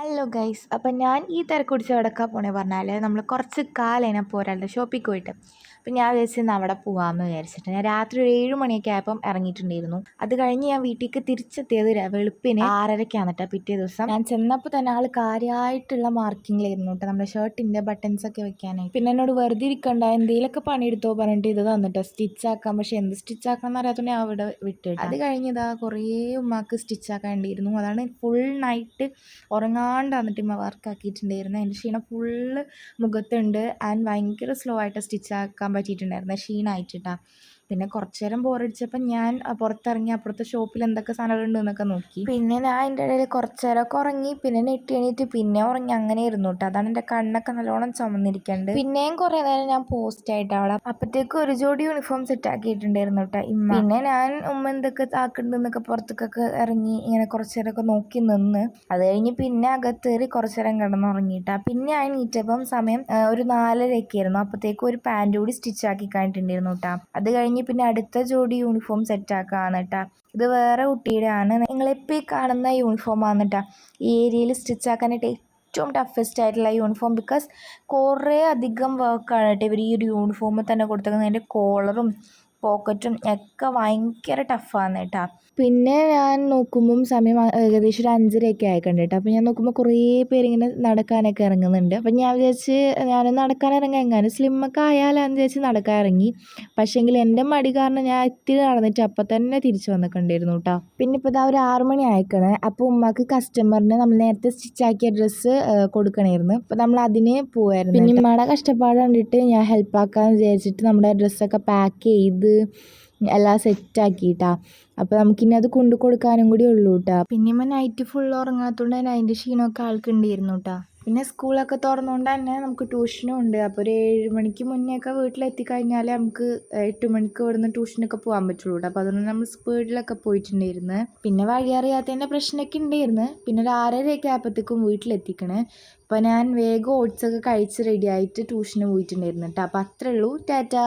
Hello guys, അപ്പം ഞാൻ ഈ തിരക്ക് പിടിച്ച് എവിടേക്കാ പോണേ പറഞ്ഞാൽ നമ്മൾ കുറച്ച് കാലേനെ പോരാളുടെ ഷോപ്പിൽ പോയിട്ട്. അപ്പം ഞാൻ വിചാരിച്ചിരുന്നു അവിടെ പോകാമെന്ന് വിചാരിച്ചിട്ട് ഞാൻ രാത്രി ഒരു 7 മണിയൊക്കെ ആയപ്പം ഇറങ്ങിയിട്ടുണ്ടായിരുന്നു. അത് കഴിഞ്ഞ് ഞാൻ വീട്ടിലേക്ക് തിരിച്ചെത്തിയത് വെളുപ്പിന് 6:30 കേട്ടോ. പിറ്റേ ദിവസം ഞാൻ ചെന്നപ്പോൾ തന്നെ ആൾ കാര്യമായിട്ടുള്ള മാർക്കിങ്ങിലായിരുന്നു കേട്ടോ, നമ്മുടെ ഷർട്ടിൻ്റെ ബട്ടൺസൊക്കെ വെക്കാനായി. പിന്നെ എന്നോട് വെറുതെ ഇരിക്കണ്ട, എന്തെങ്കിലുമൊക്കെ പണിയെടുത്തോ പറഞ്ഞിട്ട് ഇത് തന്നിട്ടോ സ്റ്റിച്ചാക്കാം. പക്ഷേ എന്ത് സ്റ്റിച്ചാക്കണം എന്നറിയാത്തതുകൊണ്ട് ഞാൻ അവിടെ വിട്ടിട്ട് അത് കഴിഞ്ഞതാ കുറേ ഉമ്മാക്ക് സ്റ്റിച്ചാക്കാണ്ടിയിരുന്നു. അതാണ് ഫുൾ നൈറ്റ് ഉറങ്ങാണ്ട് വന്നിട്ട് ഇമ്മ വർക്കാക്കിയിട്ടുണ്ടായിരുന്നു. അതിൻ്റെ ക്ഷീണം ഫുള്ള് മുഖത്തുണ്ട്. ആൻഡ് ഭയങ്കര സ്ലോ ആയിട്ട് സ്റ്റിച്ചാക്കാൻ പറ്റിയിട്ടുണ്ടായിരുന്നു, ക്ഷീണമായിട്ടാണ്. പിന്നെ കുറച്ച് നേരം ബോറടിച്ചപ്പം ഞാൻ പുറത്തിറങ്ങി അപ്പുറത്തെ ഷോപ്പിൽ എന്തൊക്കെ സാധനങ്ങളുണ്ട് എന്നൊക്കെ നോക്കി. പിന്നെ ഞാൻ അതിൻ്റെ ഇടയിൽ കുറച്ച് നേരമൊക്കെ ഉറങ്ങി, പിന്നെ നെട്ടി എണീറ്റ് പിന്നെ ഉറങ്ങി. അങ്ങനെ ഇരുന്നു കേട്ടോ. അതാണ് എൻ്റെ കണ്ണൊക്കെ നല്ലോണം ചുമന്നിരിക്കുന്നുണ്ട്. പിന്നെയും കുറേ നേരം ഞാൻ പോസ്റ്റ് ആയിട്ട് അവിടെ അപ്പോഴത്തേക്ക് ഒരു ജോഡി യൂണിഫോം സെറ്റ് ആക്കിയിട്ടുണ്ടായിരുന്നു കേട്ടോ ഇമ്മ. പിന്നെ ഞാൻ ഉമ്മ എന്തൊക്കെ ആക്കുന്നുണ്ടെന്നൊക്കെ പുറത്തേക്കൊക്കെ ഇറങ്ങി ഇങ്ങനെ കുറച്ച് നേരമൊക്കെ നോക്കി നിന്ന്. അത് കഴിഞ്ഞ് പിന്നെ അകത്തേറി കുറച്ച് നേരം കിടന്നുറങ്ങിയിട്ടാ. പിന്നെ ഞാൻ നീറ്റപ്പം സമയം ഒരു 4:30 ആയിരുന്നു. അപ്പോഴത്തേക്കും ഒരു പാൻറ് കൂടി സ്റ്റിച്ച് ആക്കി കഴിഞ്ഞിട്ടുണ്ടായിരുന്നു കേട്ടോ. അത് കഴിഞ്ഞ് പിന്നെ അടുത്ത ജോഡി യൂണിഫോം സെറ്റ് ആക്കാന്ന് കേട്ടാ. ഇത് വേറെ കുട്ടിയുടെ ആണ്. നിങ്ങളിപ്പോൾ ഈ കാണുന്ന യൂണിഫോം ആണ് കേട്ടോ ഈ ഏരിയയിൽ സ്റ്റിച്ച് ആക്കാനായിട്ട് ഏറ്റവും ടഫസ്റ്റ് ആയിട്ടുള്ള യൂണിഫോം. ബിക്കോസ് കുറേ അധികം വർക്കാണ് കേട്ടോ ഇവർ ഈ ഒരു യൂണിഫോമിൽ തന്നെ കൊടുത്തേക്കുന്നത്. അതിൻ്റെ കോളറും പോക്കറ്റും ഒക്കെ ഭയങ്കര ടഫാണ് കേട്ടോ. പിന്നെ ഞാൻ നോക്കുമ്പം സമയം ഏകദേശം ഒരു 5:30 ആയിക്കണ്ട കേട്ടോ. അപ്പോൾ ഞാൻ നോക്കുമ്പോൾ കുറേ പേരിങ്ങനെ നടക്കാനൊക്കെ ഇറങ്ങുന്നുണ്ട്. അപ്പം ഞാൻ വിചാരിച്ച് ഞാൻ നടക്കാൻ ഇറങ്ങാൻ എങ്ങാനും സ്ലിമ്മൊക്കെ ആയാലാന്ന് വിചാരിച്ച് നടക്കാൻ ഇറങ്ങി. പക്ഷേങ്കിൽ എൻ്റെ മടി കാരണം ഞാൻ ഇത്തിരി നടന്നിട്ട് അപ്പം തന്നെ തിരിച്ച് വന്നിട്ടുണ്ടായിരുന്നു കേട്ടോ. പിന്നെ ഇപ്പോൾ ഇതാ ഒരു 6 മണി ആയിക്കണേ. അപ്പോൾ ഉമ്മാക്ക് കസ്റ്റമറിന് നമ്മൾ നേരത്തെ സ്റ്റിച്ചാക്കിയ ഡ്രസ്സ് കൊടുക്കണമായിരുന്നു. അപ്പോൾ നമ്മൾ അതിന് പോവായിരുന്നു. പിന്നെ ഉമ്മയുടെ കഷ്ടപ്പാട് കണ്ടിട്ട് ഞാൻ ഹെൽപ്പാക്കാമെന്ന് വിചാരിച്ചിട്ട് നമ്മുടെ ഡ്രസ്സൊക്കെ പാക്ക് ചെയ്ത് എല്ലാം സെറ്റാക്കിയിട്ടാ. അപ്പോൾ നമുക്കിനി അത് കൊണ്ടു കൊടുക്കാനും കൂടി ഉള്ളൂ കേട്ടോ. പിന്നെ ഇമ്മ നൈറ്റ് ഫുൾ ഉറങ്ങാത്തതുകൊണ്ട് തന്നെ അതിൻ്റെ ക്ഷീണമൊക്കെ ആൾക്കുണ്ടായിരുന്നു കേട്ടോ. പിന്നെ സ്കൂളൊക്കെ തുറന്നുകൊണ്ട് തന്നെ നമുക്ക് ട്യൂഷനും ഉണ്ട്. അപ്പോൾ ഒരു 7 മണിക്ക് മുന്നേ ഒക്കെ വീട്ടിലെത്തിക്കഴിഞ്ഞാൽ നമുക്ക് 8 മണിക്ക് ഇവിടുന്ന് ട്യൂഷനൊക്കെ പോകാൻ പറ്റുള്ളൂ കേട്ടോ. അപ്പോൾ അതുകൊണ്ട് നമ്മൾ സ്പീഡിലൊക്കെ പോയിട്ടുണ്ടായിരുന്നു. പിന്നെ വഴി അറിയാത്തതിൻ്റെ പ്രശ്നമൊക്കെ ഉണ്ടായിരുന്നു. പിന്നെ ഒരു 6:30 ആയപ്പോഴത്തേക്കും വീട്ടിലെത്തിക്കണേ. അപ്പോൾ ഞാൻ വേഗം ഓട്സൊക്കെ കഴിച്ച് റെഡി ആയിട്ട് ട്യൂഷന് പോയിട്ടുണ്ടായിരുന്നു കേട്ടോ. അപ്പോൾ അത്രേ ഉള്ളൂ. ടാറ്റാ.